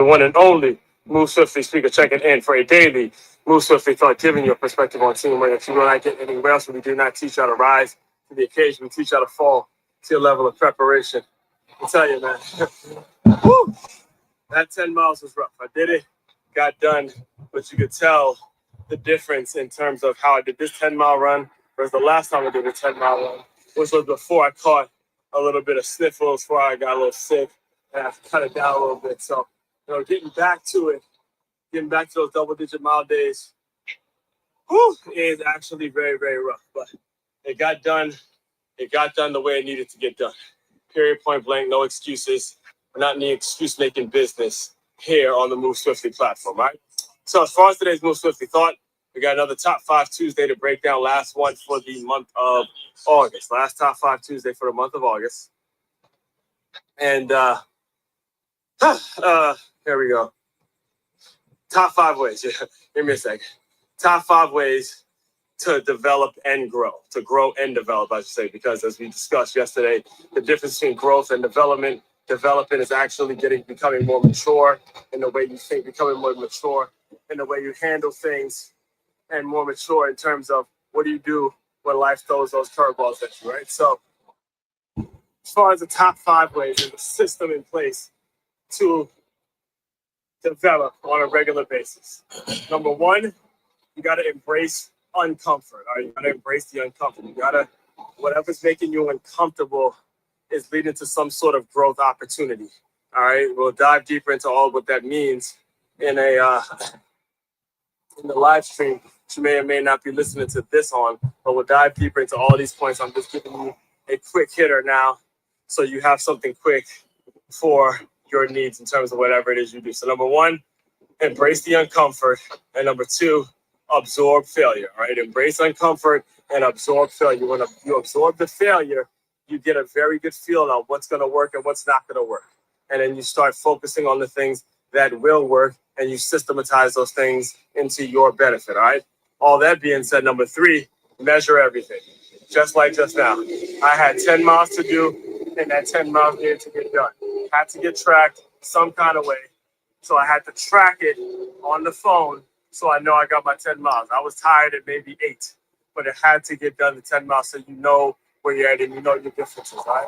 The one and only Move Swiftly speaker checking in for a daily Move Swiftly thought, giving you a perspective on teamwork that you will not get anywhere else. We do not teach you how to rise to the occasion. We teach you how to fall to your level of preparation. I'll tell you, man, woo, that 10 miles was rough. I did it, got done, but you could tell the difference in terms of how I did this 10-mile run versus the last time I did a 10-mile run, which was before I caught a little bit of sniffles, before I got a little sick, and I have to cut it down a little bit. So, getting back to it, getting back to those double-digit mile days, is actually very, very rough. But it got done. It got done the way it needed to get done. Period, point blank, no excuses. We're not in the excuse-making business here on the Move Swiftly platform, right? So as far as today's Move Swiftly thought, we got another Top 5 Tuesday to break down. Last one for the month of August. Last Top 5 Tuesday for the month of August. And here we go. Top 5 ways. Give me a second. Top 5 ways to develop and grow. To grow and develop, I should say, because as we discussed yesterday, the difference between growth and development. Development is actually becoming more mature in the way you think, becoming more mature in the way you handle things, and more mature in terms of what do you do when life throws those curveballs at you, right? So as far as the top 5 ways, there's a system in place to develop on a regular basis. Number 1, you got to embrace uncomfort. All right? You got to embrace the uncomfort. You got to, whatever's making you uncomfortable is leading to some sort of growth opportunity. All right, we'll dive deeper into all what that means in the live stream. Which you may or may not be listening to this on, but we'll dive deeper into all these points. I'm just giving you a quick hitter now, so you have something quick for your needs in terms of whatever it is you do. So number 1, embrace the uncomfort, and number 2, absorb failure. All right, embrace uncomfort and absorb failure. When you absorb the failure, you get a very good feel on what's going to work and what's not going to work. And then you start focusing on the things that will work, and you systematize those things into your benefit, all right? All that being said, number 3, measure everything. Just like just now. I had 10 miles to do, and that 10 miles needed to get done. Had to get tracked some kind of way. So I had to track it on the phone so I know I got my 10 miles. I was tired at maybe 8, but it had to get done to 10 miles so you know where you're at and you know your differences, right?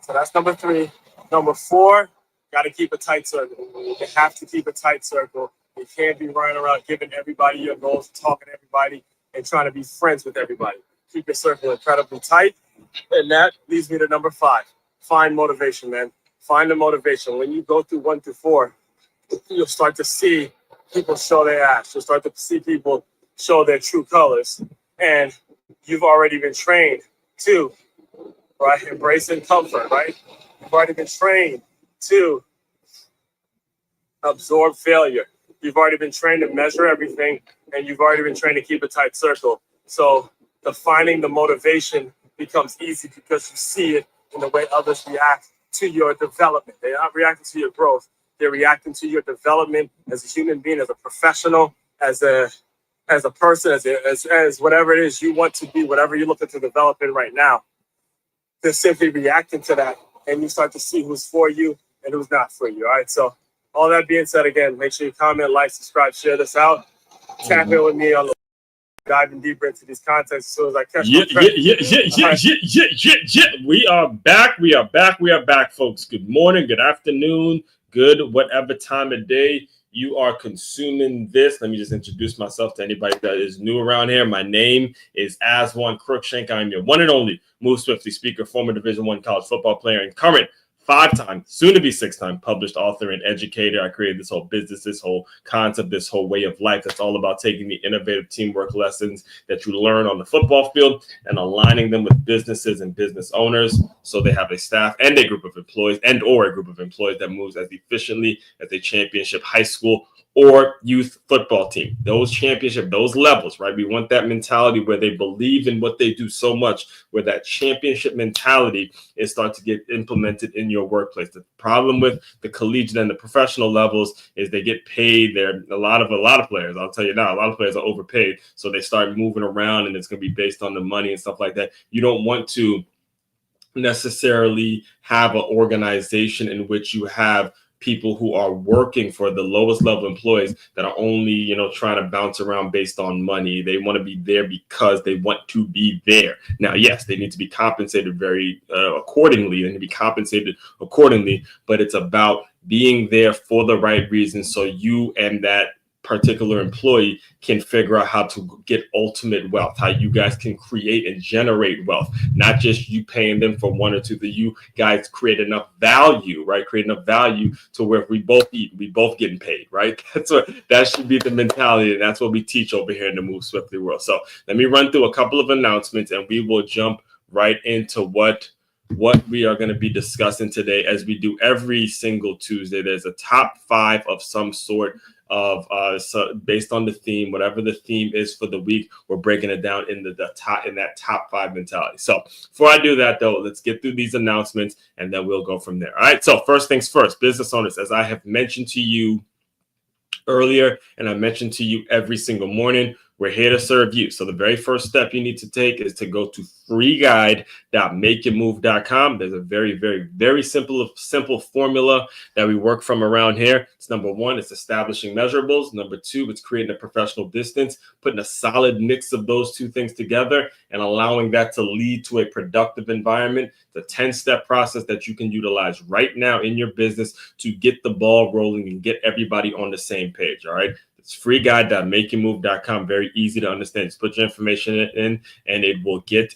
So that's number 3. Number 4, got to keep a tight circle. You have to keep a tight circle. You can't be running around giving everybody your goals, talking to everybody, and trying to be friends with everybody. Keep your circle incredibly tight. And that leads me to number 5. Find motivation, man. Find the motivation. When you go through 1 through 4, you'll start to see people show their ass. You'll start to see people show their true colors. And you've already been trained to, right, embracing comfort, right? You've already been trained to absorb failure. You've already been trained to measure everything, and you've already been trained to keep a tight circle. So defining the motivation becomes easy because you see it in the way others react to your development. They're not reacting to your growth. They're reacting to your development as a human being, as a professional, as a person, as whatever it is you want to be, whatever you're looking to develop in right now. They're simply reacting to that, and you start to see who's for you and who's not for you. All right. So all that being said, again, make sure you comment, like, subscribe, share this out. Tap in with me on the diving deeper into these contexts as soon as I catch We are back. We are back, folks. Good morning, good afternoon, good whatever time of day you are consuming this. Let me just introduce myself to anybody that is new around here. My name is Aswan Crookshank. I'm your one and only Move Swiftly speaker, former Division I college football player, and current 5-time, soon to be 6-time published author and educator. I created this whole business, this whole concept, this whole way of life that's all about taking the innovative teamwork lessons that you learn on the football field and aligning them with businesses and business owners so they have a staff and a group of employees or a group of employees that moves as efficiently as a championship high school or youth football team. Those championship, those levels, right? We want that mentality where they believe in what they do so much, where that championship mentality is start to get implemented in your workplace. The problem with the collegiate and the professional levels is they get paid. There a lot of players, I'll tell you now, a lot of players are overpaid. So they start moving around and it's going to be based on the money and stuff like that. You don't want to necessarily have an organization in which you have people who are working for the lowest level employees that are only, trying to bounce around based on money. They want to be there because they want to be there. Now, yes, they need to be compensated very accordingly. They need to be compensated accordingly, but it's about being there for the right reasons, so you and that particular employee can figure out how to get ultimate wealth, how you guys can create and generate wealth, not just you paying them for one or two, that you guys create enough value, right? Create enough value to where if we both eat, we both getting paid, right? That should be the mentality, and that's what we teach over here in the Move Swiftly world. So let me run through a couple of announcements, and we will jump right into what we are going to be discussing today. As we do every single Tuesday, there's a top 5 of some sort of so based on the theme, whatever the theme is for the week, we're breaking it down in that top 5 mentality. So before I do that though, let's get through these announcements and then we'll go from there. All right. So first things first, business owners, as I have mentioned to you earlier, and I mentioned to you every single morning, we're here to serve you. So the very first step you need to take is to go to freeguide.makeitmove.com. There's a very, very, very simple formula that we work from around here. It's number 1, it's establishing measurables. Number 2, it's creating a professional distance, putting a solid mix of those two things together and allowing that to lead to a productive environment. It's a 10-step process that you can utilize right now in your business to get the ball rolling and get everybody on the same page. All right. It's freeguide.makeitmove.com. Very easy to understand. Just put your information in and it will get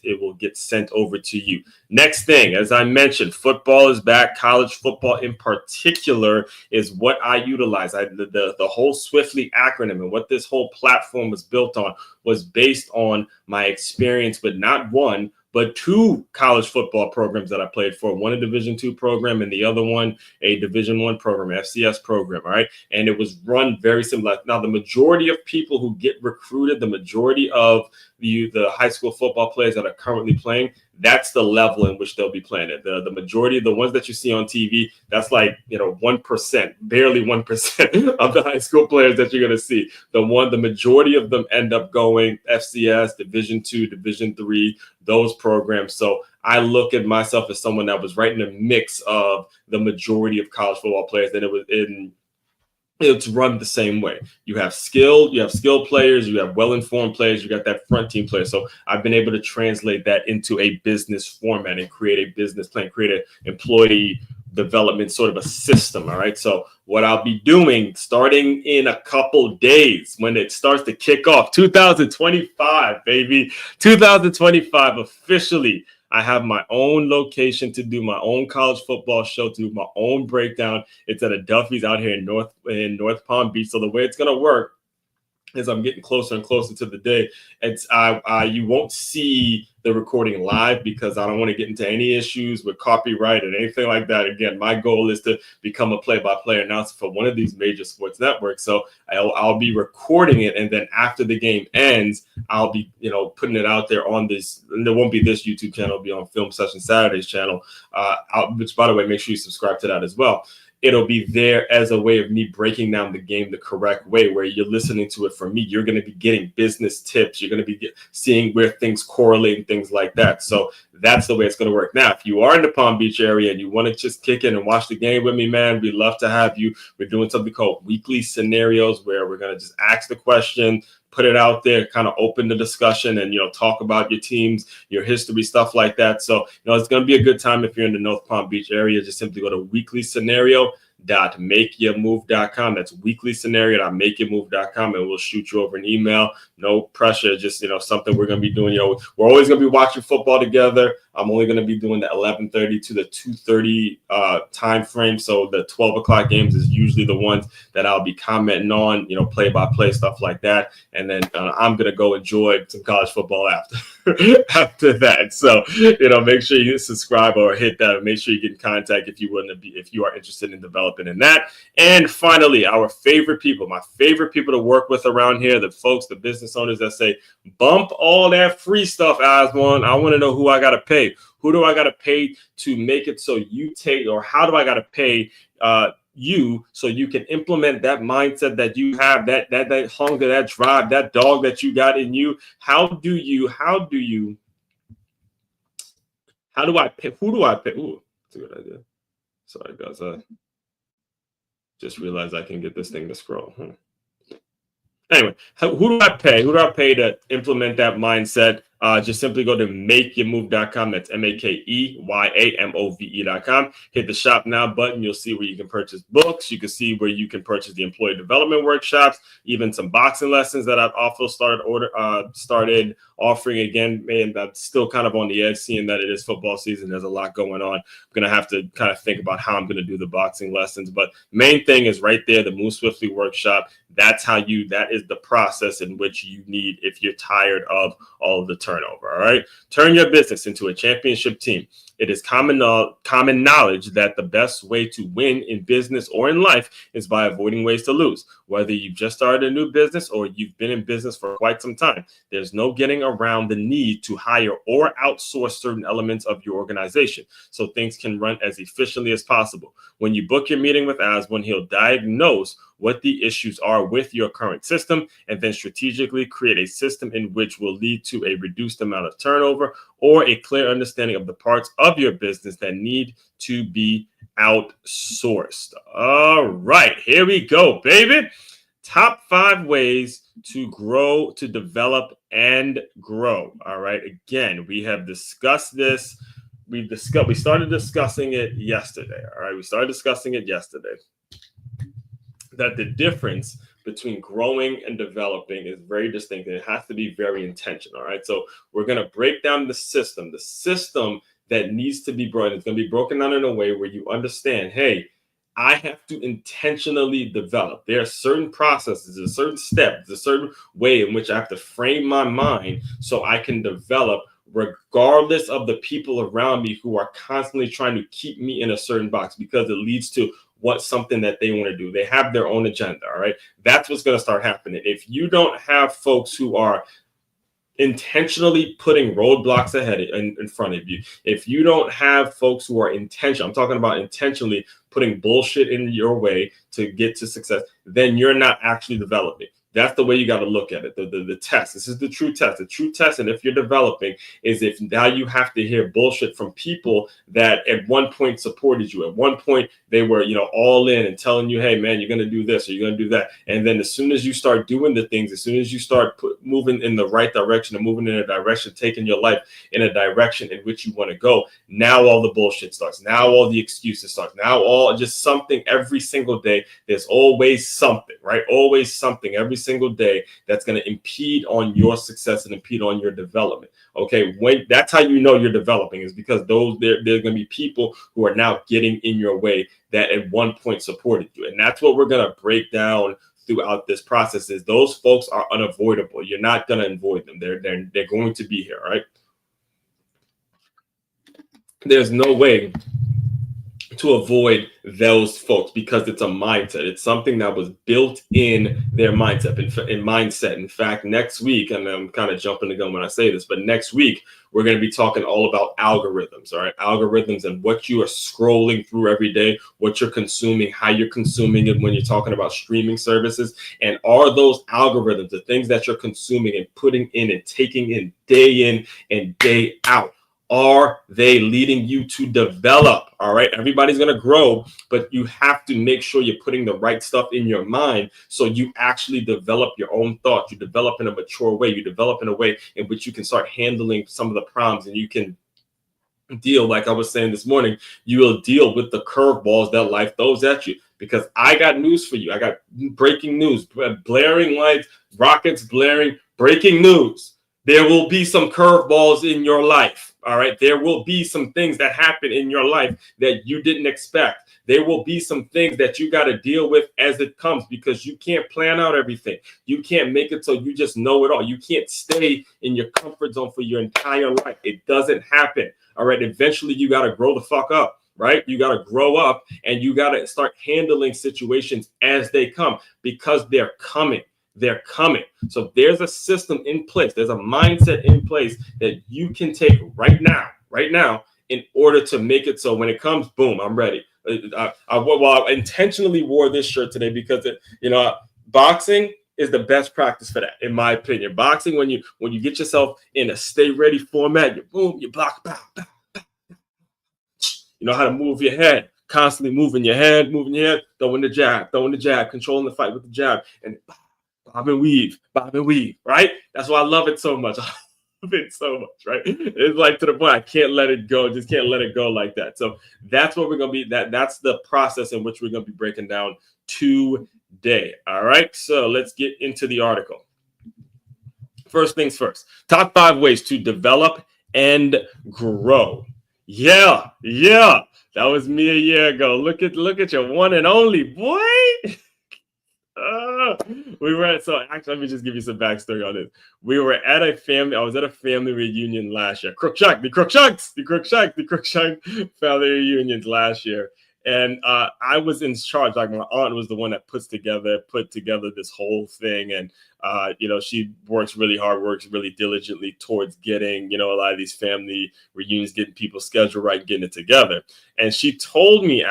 sent over to you. Next thing, as I mentioned, football is back. College football in particular is what I utilize. The whole Swiftly acronym and what this whole platform was built on was based on my experience with not one, but 2 college football programs that I played for. One a Division II program and the other one a Division I program, FCS program. All right. And it was run very similar. Now, the majority of people who get recruited, the majority of the high school football players that are currently playing, that's the level in which they'll be playing it. The majority of the ones that you see on TV, that's like, 1%, barely 1% of the high school players that you're going to see. The majority of them end up going FCS, Division II, Division III, those programs. So I look at myself as someone that was right in the mix of the majority of college football players. That it's run the same way. You have skilled players, you have well-informed players, you got that front team player. So I've been able to translate that into a business format and create a business plan, create an employee development sort of a system. All right. So what I'll be doing starting in a couple days when it starts to kick off, 2025, baby, 2025 officially. I have my own location to do my own college football show, to do my own breakdown. It's at a Duffy's out here in North Palm Beach. So the way it's going to work as I'm getting closer and closer to the day, it's you won't see the recording live because I don't want to get into any issues with copyright and anything like that. Again, my goal is to become a play-by-play announcer for one of these major sports networks. So I'll be recording it, and then after the game ends, I'll be putting it out there on this. And there won't be this YouTube channel; it'll be on Film Session Saturdays channel. Which, by the way, make sure you subscribe to that as well. It'll be there as a way of me breaking down the game the correct way, where you're listening to it from me. You're going to be getting business tips. You're going to be seeing where things correlate and things like that. So that's the way it's going to work. Now, if you are in the Palm Beach area and you want to just kick in and watch the game with me, man, we'd love to have you. We're doing something called weekly scenarios, where we're going to just ask the question, put it out there, kind of open the discussion, and talk about your teams, your history, stuff like that. So it's going to be a good time if you're in the North Palm Beach area. Just simply go to weeklyscenario.makeyourmove.com. That's weeklyscenario.makeyourmove.com, and we'll shoot you over an email. No pressure, just something we're going to be doing. We're always going to be watching football together. I'm only going to be doing the 11:30 to the 2:30 time frame. So the 12 o'clock games is usually the ones that I'll be commenting on, play-by-play stuff like that. And then I'm going to go enjoy some college football after that. So, make sure you subscribe or hit that. Make sure you get in contact if you are interested in developing in that. And finally, my favorite people to work with around here, the folks, the business owners that say, bump all that free stuff, Osborne. I want to know who I got to pay. Who do I got to pay to make it so you take, or how do I got to pay you so you can implement that mindset that you have, that hunger, that drive, that dog that you got in you? How do I pay? Who do I pay? Ooh, that's a good idea. Sorry, guys. Just realized I can get this thing to scroll. Anyway, who do I pay? Who do I pay to implement that mindset? Just simply go to makeyourmove.com. That's makeymove.com. Hit the shop now button. You'll see where you can purchase books. You can see where you can purchase the employee development workshops, even some boxing lessons that I've also started offering again. Man, I'm still kind of on the edge, seeing that it is football season. There's a lot going on. I'm going to have to kind of think about how I'm going to do the boxing lessons. But main thing is right there, the Move Swiftly workshop. That is the process in which you need if you're tired of all of the turnover. All right. Turn your business into a championship team. It is common knowledge that the best way to win in business or in life is by avoiding ways to lose. Whether you've just started a new business or you've been in business for quite some time, there's no getting around the need to hire or outsource certain elements of your organization so things can run as efficiently as possible. When you book your meeting with Aswin, he'll diagnose what the issues are with your current system and then strategically create a system in which will lead to a reduced amount of turnover or a clear understanding of the parts of your business that need to be outsourced. All right, here we go, baby. Top 5 ways to grow, to develop, and grow. All right, again, we have discussed this. We started discussing it yesterday. All right, we started discussing it yesterday. That the difference between growing and developing is very distinct, and it has to be very intentional. All right, so we're going to break down the system that needs to be brought. It's going to be broken down in a way where you understand, hey, I have to intentionally develop. There are certain processes, a certain step, a certain way in which I have to frame my mind so I can develop, regardless of the people around me who are constantly trying to keep me in a certain box, because it leads to something that they want to do. They have their own agenda. All right. That's what's going to start happening. If you don't have folks who are intentionally putting roadblocks ahead in front of you, if you don't have folks who are intentional, I'm talking about intentionally putting bullshit in your way to get to success, then you're not actually developing. That's the way you got to look at it. The test. This is the true test. The true test, and if you're developing, is if now you have to hear bullshit from people that at one point supported you. At one point they were, all in and telling you, hey man, you're gonna do this or you're gonna do that. And then as soon as you start doing the things, as soon as you start moving in the right direction and moving in a direction, taking your life in a direction in which you want to go, now all the bullshit starts. Now all the excuses start. Now all just something every single day. There's always something, right? Always something every single day that's going to impede on your success and impede on your development. Okay, when that's how you know you're developing, is because there's going to be people who are now getting in your way that at one point supported you. And that's what we're going to break down throughout this process. Is those folks are unavoidable. You're not going to avoid them. They're going to be here, right? There's no way to avoid those folks because it's a mindset. It's something that was built in their mindset. In fact, next week, and I'm kind of jumping the gun when I say this, but next week we're going to be talking all about algorithms. All right, algorithms and what you are scrolling through every day, what you're consuming, how you're consuming it when you're talking about streaming services, and are those algorithms, the things that you're consuming and putting in and taking in and day out, are they leading you to develop? All right. Everybody's going to grow, but you have to make sure you're putting the right stuff in your mind so you actually develop your own thoughts. You develop in a mature way. You develop in a way in which you can start handling some of the problems, and you can deal, like I was saying this morning, you will deal with the curveballs that life throws at you. Because I got news for you. I got breaking news, blaring lights, rockets blaring, breaking news. There will be some curveballs in your life. All right. There will be some things that happen in your life that you didn't expect. There will be some things that you got to deal with as it comes, because you can't plan out everything. You can't make it so you just know it all. You can't stay in your comfort zone for your entire life. It doesn't happen. All right. Eventually, you got to grow the fuck up. Right? You got to grow up, and you got to start handling situations as they come, because they're coming. They're coming. So there's a system in place. There's a mindset in place that you can take right now, in order to make it so when it comes, boom, I'm ready. I intentionally wore this shirt today because boxing is the best practice for that, in my opinion. Boxing, when you get yourself in a stay ready format, you block, bow, bow. You know how to move your head, constantly moving your head, throwing the jab, controlling the fight with the jab, and bob and weave, right? That's why I love it so much. I love it so much, right? It's like to the point I can't let it go, just can't let it go like that. So that's what we're gonna be. That's the process in which we're gonna be breaking down today. All right. So let's get into the article. First things first. Top 5 ways to develop and grow. Yeah. That was me a year ago. Look at your one and only, boy. We were at, so actually, let me just give you some backstory on this. We were at a family, I was at a family reunion last year. The Crookshank family reunions last year. And I was in charge. Like, my aunt was the one that put together this whole thing. And she works really hard, works really diligently towards getting, a lot of these family reunions, getting people scheduled right, getting it together. And she told me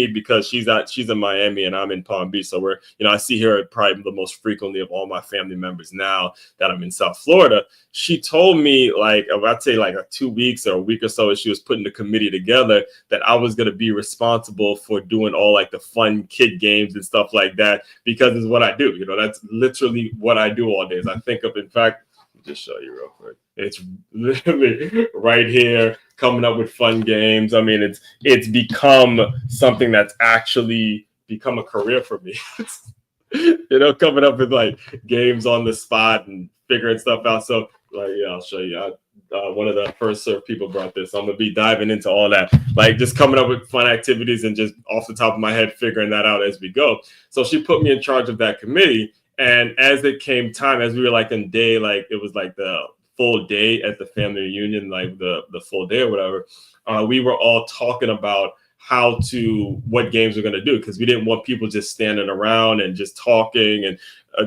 because she's in Miami and I'm in Palm Beach. So we're, I see her probably the most frequently of all my family members now that I'm in South Florida. She told me, like, I'd say like 2 weeks or a week or so, as she was putting the committee together, that I was going to be responsible for doing all like the fun kid games and stuff like that, because it's what I do. That's literally what I do all day. Is I think of, in fact, let me just show you real quick. It's literally right here, coming up with fun games. I mean, it's become something that's actually become a career for me. Coming up with like games on the spot and figuring stuff out. So, like, yeah, I'll show you. One of the first serve people brought this. I'm gonna be diving into all that, like just coming up with fun activities and just off the top of my head figuring that out as we go. So she put me in charge of that committee, and as it came time, as we were like in day, like it was like the full day at the family reunion, like the full day or whatever, we were all talking about what games we're going to do, because we didn't want people just standing around and just talking and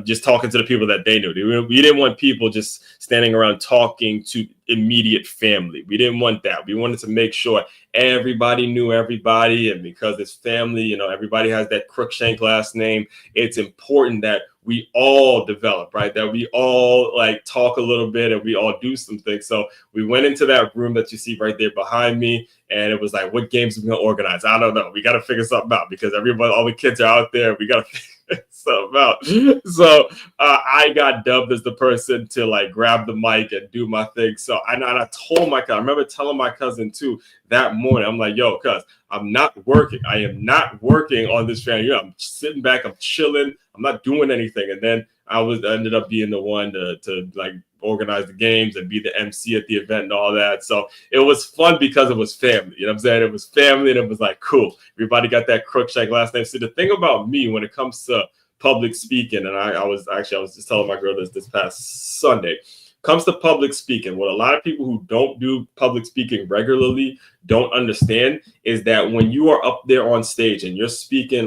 just talking to the people that they knew. We didn't want people just standing around talking to immediate family. We didn't want that. We wanted to make sure everybody knew everybody, and because it's family, everybody has that Crookshank last name. It's important that we all develop, right? That we all like talk a little bit and we all do some things. So we went into that room that you see right there behind me, and it was like, what games are we gonna organize? I don't know. We got to figure something out, because all the kids are out there. We got to figure something out. So I got dubbed as the person to like grab the mic and do my thing. So I told my cousin, I remember telling my cousin too that morning, I'm like, yo, cuz I'm not working. I am not working on this family. I'm sitting back, I'm chilling, I'm not doing anything. And then I ended up being the one to like organize the games and be the MC at the event and all that. So it was fun because it was family. You know what I'm saying? It was family, and it was like, cool. Everybody got that Crookshank last name. See, the thing about me when it comes to public speaking, and I was just telling my girl this past Sunday, comes to public speaking, what a lot of people who don't do public speaking regularly don't understand is that when you are up there on stage and you're speaking,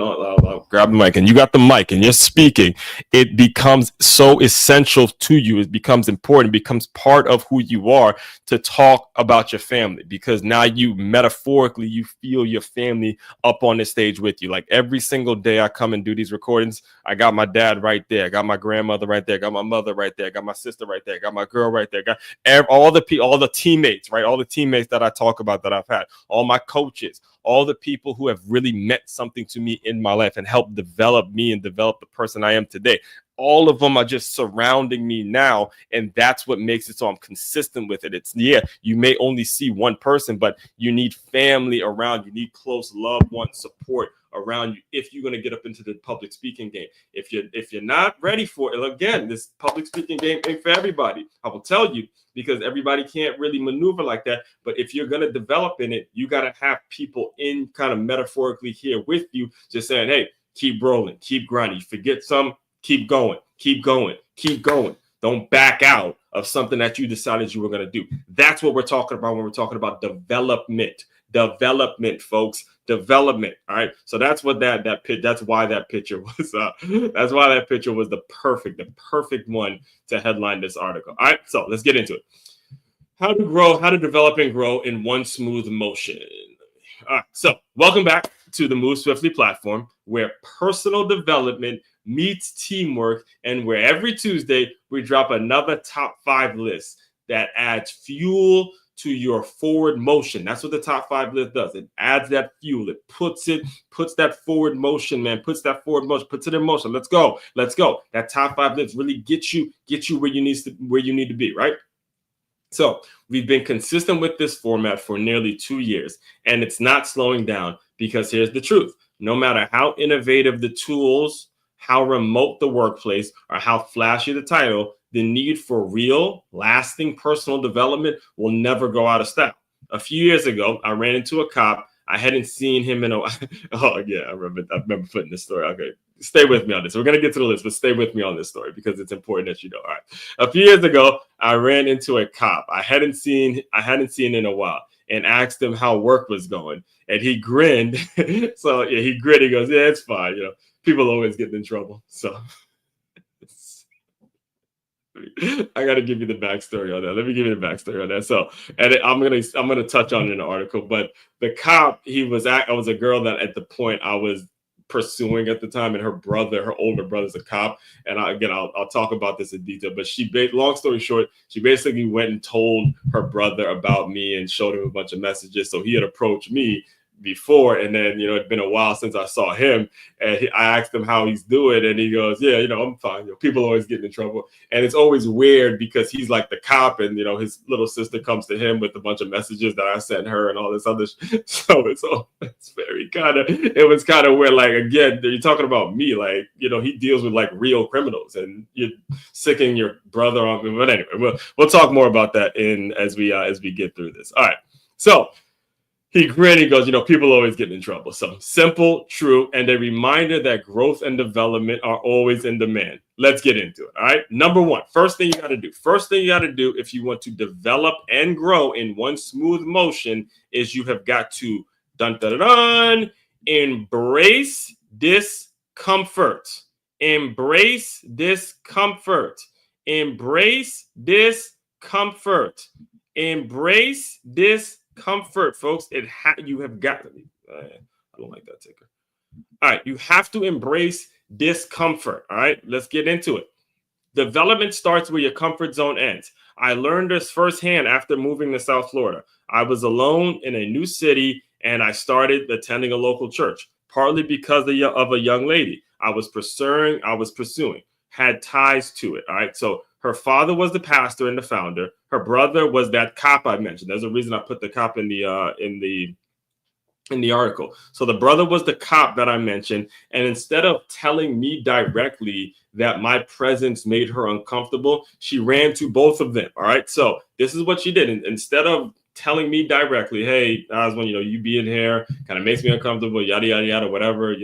grab the mic, and you got the mic and you're speaking, it becomes so essential to you. It becomes important, becomes part of who you are to talk about your family, because now you metaphorically, you feel your family up on the stage with you. Like every single day I come and do these recordings, I got my dad right there, I got my grandmother right there, I got my mother right there, I got my sister right there, I got my girl right there, got all the teammates, right? All the teammates that I talk about that I've had, all my coaches, all the people who have really meant something to me in my life and helped develop me and develop the person I am today. All of them are just surrounding me now. And that's what makes it so I'm consistent with it. It's, yeah, you may only see one person, but you need family around. You need close loved one support around you if you're going to get up into the public speaking game. If you're not ready for it, again, this public speaking game ain't for everybody. I will tell you, because everybody can't really maneuver like that. But if you're going to develop in it, you got to have people in kind of metaphorically here with you, just saying, hey, keep rolling, keep grinding. You forget some, keep going, keep going, keep going. Don't back out of something that you decided you were going to do. That's what we're talking about when we're talking about development. Development, folks. Development. All right. So that's what that's why that picture was that's why that picture was the perfect one to headline this article. All right. So let's get into it. How to develop and grow in one smooth motion. All right. So welcome back to the Move Swiftly platform, where personal development meets teamwork, and where every Tuesday we drop another top 5 list that adds fuel to your forward motion. That's what the top 5 list does. It adds that fuel. It puts that forward motion, man. Puts that forward motion, puts it in motion. Let's go. That top 5 list really get you where you need to be, right? So we've been consistent with this format for nearly 2 years, and it's not slowing down, because here's the truth. No matter how innovative the tools, how remote the workplace, or how flashy the title, the need for real, lasting personal development will never go out of style. A few years ago, I ran into a cop. I hadn't seen him in a while. Oh, yeah, I remember putting this story. Okay, stay with me on this. We're going to get to the list, but stay with me on this story because it's important that you know. All right. A few years ago, I ran into a cop I hadn't seen in a while, and asked him how work was going. And he grinned. So yeah, he grinned. He goes, yeah, it's fine. You know, people always get in trouble. So I got to give you the backstory on that. Let me give you the backstory on that. So, and I'm gonna touch on it in the article. But the cop, I was a girl that at the point I was pursuing at the time, and her older brother's a cop. And I'll talk about this in detail. But long story short, she basically went and told her brother about me and showed him a bunch of messages. So he had approached me before, and then it'd been a while since I saw him, and I asked him how he's doing, and he goes, yeah, I'm fine. People always get in trouble, and it's always weird because he's like the cop, and his little sister comes to him with a bunch of messages that I sent her and all this other so it's very it was kind of weird. Like, again, you're talking about me, like, he deals with like real criminals, and you're sicking your brother on. But anyway, we'll talk more about that as we get through this. All right, so he grinned. He goes, people always get in trouble. So simple, true, and a reminder that growth and development are always in demand. Let's get into it. All right. Number one, first thing you got to do if you want to develop and grow in one smooth motion is you have got to embrace discomfort. Embrace discomfort. Embrace discomfort. Embrace discomfort, folks. You have got to be. I don't like that ticker. All right, you have to embrace discomfort. All right, let's get into it. Development starts where your comfort zone ends. I learned this firsthand after moving to South Florida. I was alone in a new city, and I started attending a local church, partly because of a young lady I was pursuing, had ties to it. All right, so her father was the pastor and the founder. Her brother was that cop I mentioned. There's a reason I put the cop in the article. So the brother was the cop that I mentioned. And instead of telling me directly that my presence made her uncomfortable, she ran to both of them. All right. So this is what she did. And instead of telling me directly, hey, Oswald, you being here kind of makes me uncomfortable, yada, yada, yada, whatever,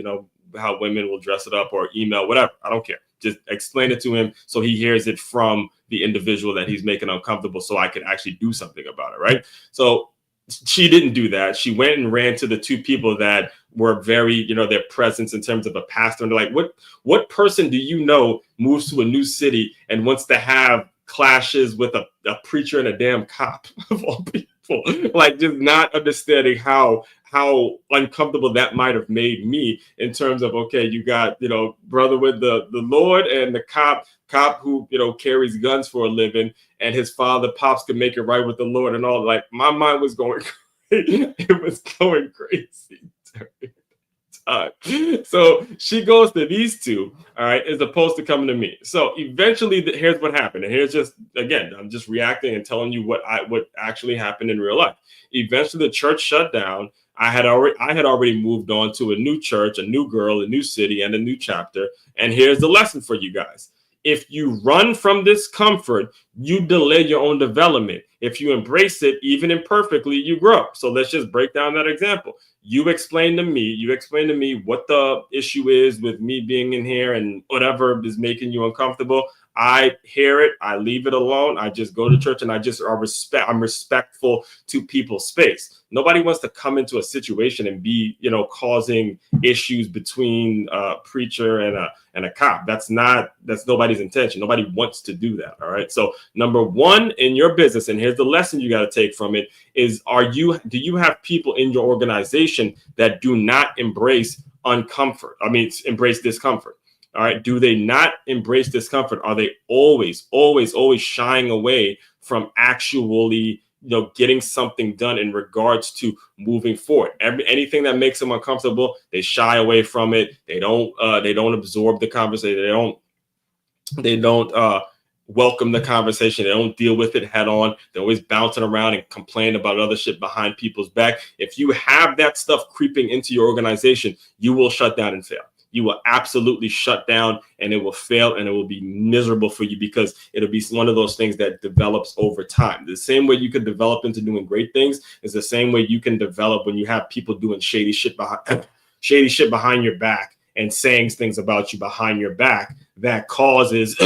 how women will dress it up, or email, whatever. I don't care. Just explain it to him so he hears it from the individual that he's making uncomfortable, so I can actually do something about it, right? So she didn't do that. She went and ran to the two people that were very, their presence in terms of a pastor. And they're like, what person do you know moves to a new city and wants to have clashes with a preacher and a damn cop of all people? Like, just not understanding how uncomfortable that might have made me in terms of, okay, you got, brother with the Lord and the cop who, carries guns for a living, and his father, pops, could make it right with the Lord and all. Like, my mind was going crazy. It was going crazy. So she goes to these two, all right, as opposed to coming to me. So eventually, here's what happened. And here's just, again, I'm just reacting and telling you what actually happened in real life. Eventually, the church shut down. I had already moved on to a new church, a new girl, a new city, and a new chapter. And here's the lesson for you guys. If you run from discomfort, you delay your own development. If you embrace it, even imperfectly, you grow. So let's just break down that example. You explain to me what the issue is with me being in here and whatever is making you uncomfortable. I hear it. I leave it alone. I just go to church, and I'm respectful to people's space. Nobody wants to come into a situation and be, causing issues between a preacher and a cop. That's nobody's intention. Nobody wants to do that. All right. So number one in your business, and here's the lesson you got to take from it, is do you have people in your organization that do not embrace embrace discomfort? All right. Do they not embrace discomfort? Are they always shying away from actually getting something done in regards to moving forward. Anything that makes them uncomfortable, they shy away from it. They don't absorb the conversation. They don't welcome the conversation. They don't deal with it head on. They're always bouncing around and complain about other shit behind people's back. If you have that stuff creeping into your organization, you will shut down and fail. You will absolutely shut down and it will fail and it will be miserable for you because it'll be one of those things that develops over time. The same way you can develop into doing great things is the same way you can develop when you have people doing shady shit behind your back and saying things about you behind your back that causes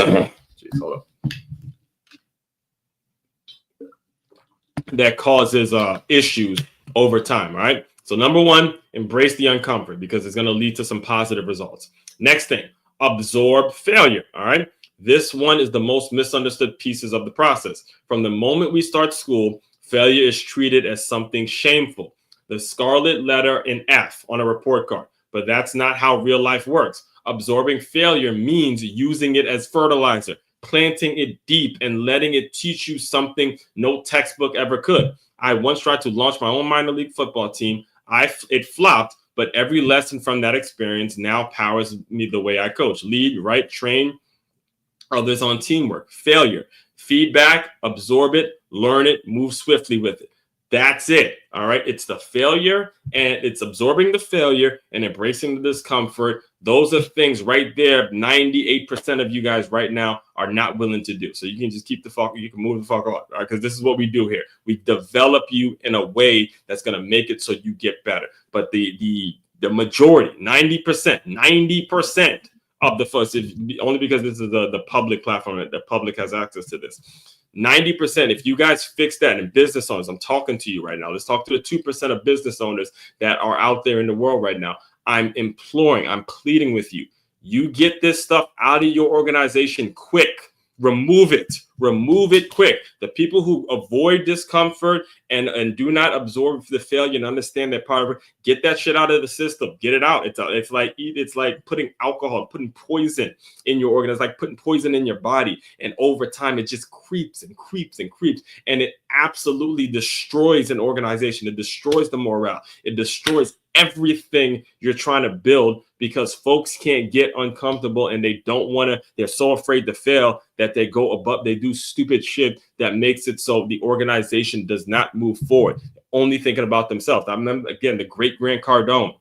issues over time, right? So number one, embrace the uncomfort because it's going to lead to some positive results. Next thing, absorb failure, all right? This one is the most misunderstood pieces of the process. From the moment we start school, failure is treated as something shameful. The scarlet letter in F on a report card, but that's not how real life works. Absorbing failure means using it as fertilizer, planting it deep and letting it teach you something no textbook ever could. I once tried to launch my own minor league football team. It flopped, but every lesson from that experience now powers me the way I coach. Lead, write, train others on teamwork. Failure, feedback, absorb it, learn it, move swiftly with it. That's it. All right. It's the failure and it's absorbing the failure and embracing the discomfort. Those are things right there. 98% of you guys right now are not willing to do. So you can just keep the fuck, you can move the fuck on, right? Because this is what we do here. We develop you in a way that's going to make it so you get better. But the majority, 90% of the first, only because this is the public platform that the public has access to this. 90%, if you guys fix that, and business owners, I'm talking to you right now. Let's talk to the 2% of business owners that are out there in the world right now. I'm pleading with you. You get this stuff out of your organization quick. Remove it quick. The people who avoid discomfort and do not absorb the failure and understand that part of it, get that shit out of the system. Get it out. It's like putting alcohol, putting poison in your organ. It's like putting poison in your body. And over time, it just creeps and creeps and creeps. And it absolutely destroys an organization. It destroys the morale. It destroys everything you're trying to build because folks can't get uncomfortable and they're so afraid to fail that they go above, they do stupid shit that makes it so the organization does not move forward, only thinking about themselves. I remember, again, the great Grant Cardone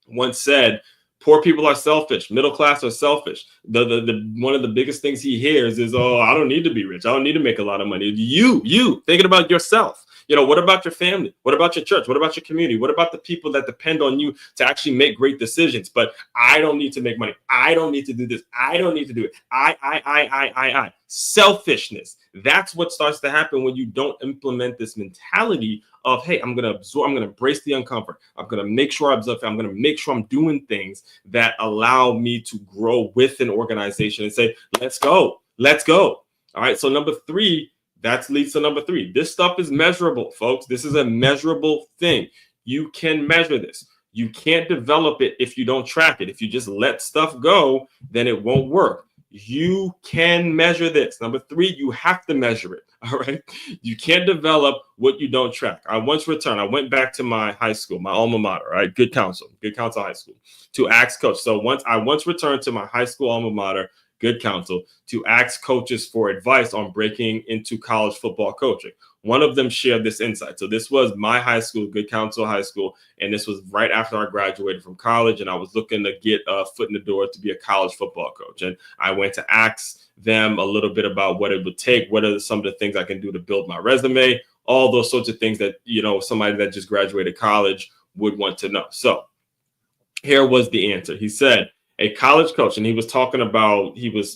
once said, poor people are selfish, middle class are selfish. The one of the biggest things he hears is, oh, I don't need to be rich. I don't need to make a lot of money. You thinking about yourself. What about your family? What about your church? What about your community? What about the people that depend on you to actually make great decisions? But I don't need to make money. I don't need to do this. I don't need to do it. I. Selfishness. That's what starts to happen when you don't implement this mentality of, hey, I'm going to absorb, I'm going to embrace the uncomfort. I'm going to make sure I observe. I'm going to make sure I'm doing things that allow me to grow with an organization and say, let's go. All right. So number 3, that leads to number 3. This stuff is measurable, folks. This is a measurable thing. You can measure this. You can't develop it if you don't track it. If you just let stuff go, then it won't work. You can measure this. Number 3, you have to measure it. All right. You can't develop what you don't track. I went back to my high school, my alma mater, right? Good Counsel High School, to ask coach. So I once returned to my high school alma mater, Good Counsel, to ask coaches for advice on breaking into college football coaching. One of them shared this insight. So this was my high school, Good Counsel High School, and this was right after I graduated from college, and I was looking to get a foot in the door to be a college football coach. And I went to ask them a little bit about what it would take, what are some of the things I can do to build my resume, all those sorts of things that, somebody that just graduated college would want to know. So here was the answer. He said, a college coach, and he was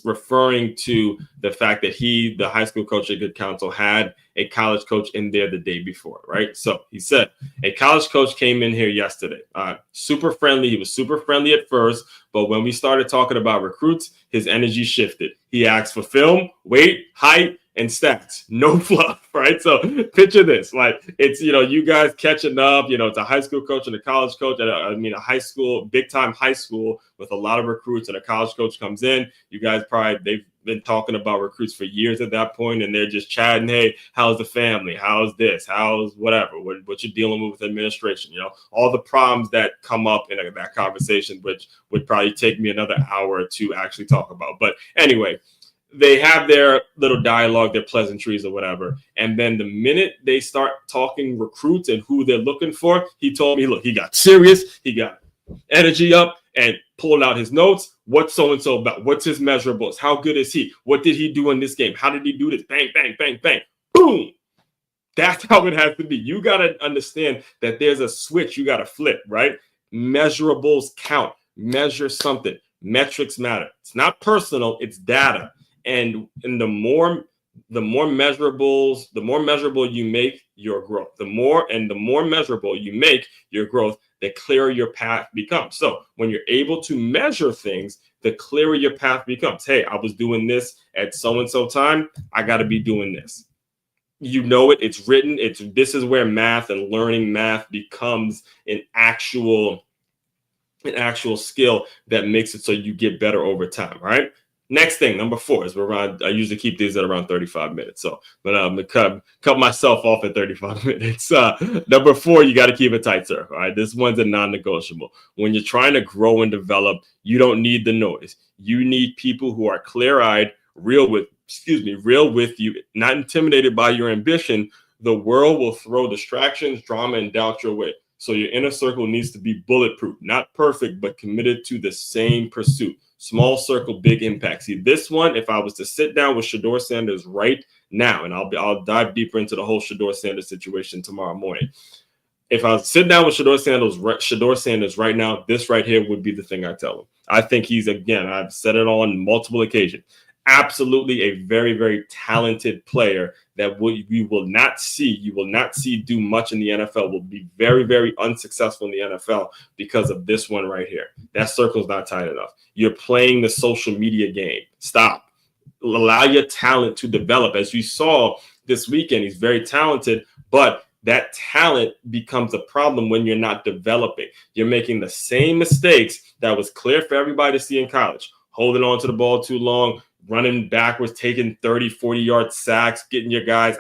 referring to the fact that the high school coach at Good Counsel had a college coach in there the day before, right? So he said, a college coach came in here yesterday, super friendly. He was super friendly at first, but when we started talking about recruits, his energy shifted. He asked for film, weight, height, and stats, no fluff, right? So picture this, like it's, you guys catching up, it's a high school coach and a college coach, and a high school, big time high school with a lot of recruits, and a college coach comes in. You guys they've been talking about recruits for years at that point, and they're just chatting, hey, how's the family? How's this? How's whatever? What you're dealing with administration? All the problems that come up in that conversation, which would probably take me another hour to actually talk about. But anyway, they have their little dialogue, their pleasantries or whatever. And then the minute they start talking recruits and who they're looking for, he told me, look, he got serious. He got energy up and pulled out his notes. What's so-and-so about? What's his measurables? How good is he? What did he do in this game? How did he do this? Bang, bang, bang, bang. Boom. That's how it has to be. You got to understand that there's a switch you got to flip, right? Measurables count. Measure something. Metrics matter. It's not personal. It's data. And the more measurables, the more measurable you make your growth. The more measurable you make your growth, the clearer your path becomes. So when you're able to measure things, the clearer your path becomes. Hey, I was doing this at so-and-so time. I got to be doing this. It's written. This is where math and learning math becomes an actual skill that makes it so you get better over time, right? Next thing, number 4, is I usually keep these at around 35 minutes. But I'm going to cut myself off at 35 minutes. Number 4, you got to keep it tight, sir. All right. This one's a non-negotiable. When you're trying to grow and develop, you don't need the noise. You need people who are clear-eyed, real with you, not intimidated by your ambition. The world will throw distractions, drama, and doubt your way. So your inner circle needs to be bulletproof, not perfect, but committed to the same pursuit. Small circle, big impact. See, this one, if I was to sit down with Shedeur Sanders right now, and I'll dive deeper into the whole Shedeur Sanders situation tomorrow morning. If I was sitting down with Shedeur Sanders right now, this right here would be the thing I tell him. I think he's, again, I've said it on multiple occasions, absolutely a very, very talented player that you will not see do much in the NFL, will be very, very unsuccessful in the NFL because of this one right here. That circle's not tight enough. You're playing the social media game. Stop. Allow your talent to develop. As you saw this weekend, he's very talented, but that talent becomes a problem when you're not developing. You're making the same mistakes that was clear for everybody to see in college. Holding on to the ball too long, running backwards, taking 30, 40-yard sacks, getting your guys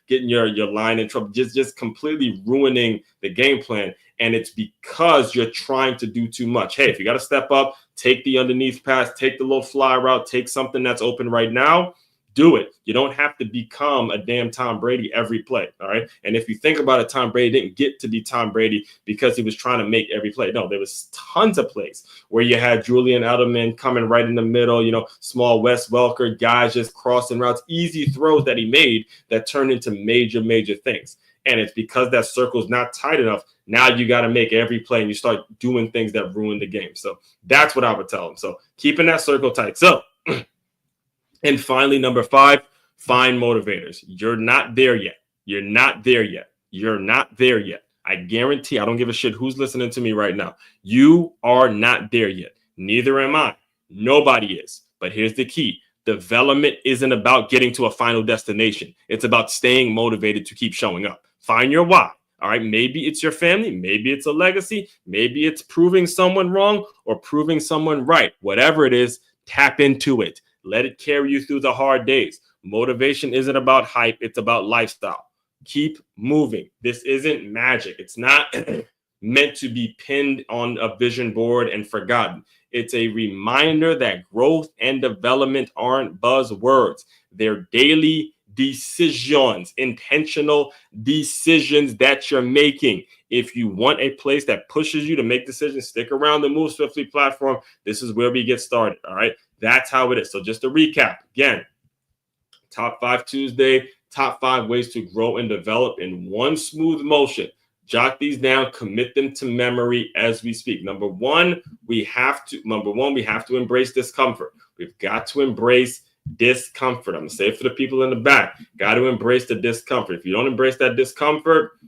getting your line in trouble, just completely ruining the game plan. And it's because you're trying to do too much. Hey, if you got to step up, take the underneath pass, take the little fly route, take something that's open right now, do it. You don't have to become a damn Tom Brady every play, all right? And if you think about it, Tom Brady didn't get to be Tom Brady because he was trying to make every play. No, there was tons of plays where you had Julian Edelman coming right in the middle, small Wes Welker, guys just crossing routes, easy throws that he made that turned into major, major things. And it's because that circle's not tight enough. Now you got to make every play and you start doing things that ruin the game. So that's what I would tell him. So keeping that circle tight. So, and finally, number 5, find motivators. You're not there yet. You're not there yet. You're not there yet. I guarantee, I don't give a shit who's listening to me right now. You are not there yet. Neither am I. Nobody is. But here's the key. Development isn't about getting to a final destination. It's about staying motivated to keep showing up. Find your why. All right. Maybe it's your family. Maybe it's a legacy. Maybe it's proving someone wrong or proving someone right. Whatever it is, tap into it. Let it carry you through the hard days. Motivation isn't about hype. It's about lifestyle. Keep moving. This isn't magic. It's not meant to be pinned on a vision board and forgotten. It's a reminder that growth and development aren't buzzwords. They're daily decisions, intentional decisions that you're making. If you want a place that pushes you to make decisions, stick around the Move Swiftly platform. This is where we get started. All right. That's how it is. So just to recap again, Top 5 Tuesday, top 5 ways to grow and develop in one smooth motion. Jot these down, commit them to memory as we speak. Number one, we have to embrace discomfort. We've got to embrace discomfort. I'm going to say it for the people in the back. Got to embrace the discomfort. If you don't embrace that discomfort,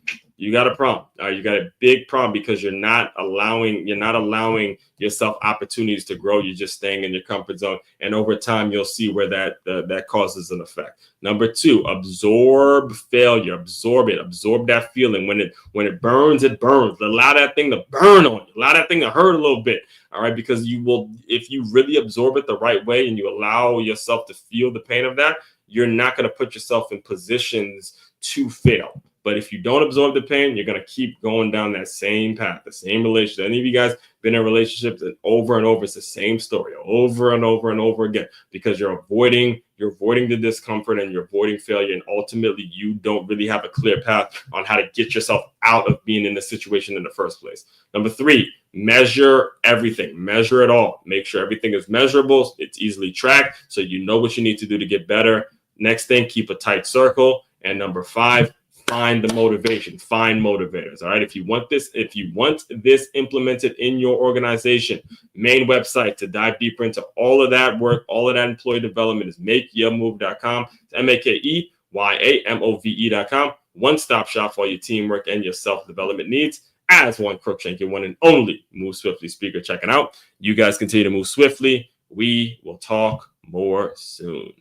You got a problem. You got a big problem because you're not allowing yourself opportunities to grow. You're just staying in your comfort zone. And over time, you'll see where that causes an effect. Number 2, absorb failure. Absorb it. Absorb that feeling. When it burns, it burns. Allow that thing to burn on you. Allow that thing to hurt a little bit. All right. Because if you really absorb it the right way and you allow yourself to feel the pain of that, you're not going to put yourself in positions to fail. But if you don't absorb the pain, you're going to keep going down that same path, the same relationship. Any of you guys been in relationships and over it's the same story over and over and over again, because you're avoiding the discomfort and you're avoiding failure. And ultimately, you don't really have a clear path on how to get yourself out of being in the situation in the first place. Number 3, measure everything. Measure it all. Make sure everything is measurable. It's easily tracked, so you know what you need to do to get better. Next thing, keep a tight circle. And number 5, find the motivation. Find motivators. All right. If you want this implemented in your organization, main website to dive deeper into all of that work, all of that employee development is makeyourmove.com. It's MAKEYAMOVE.com. One-stop shop for all your teamwork and your self-development needs. As one Crookshank, your one and only Move Swiftly speaker, checking out. You guys continue to move swiftly. We will talk more soon.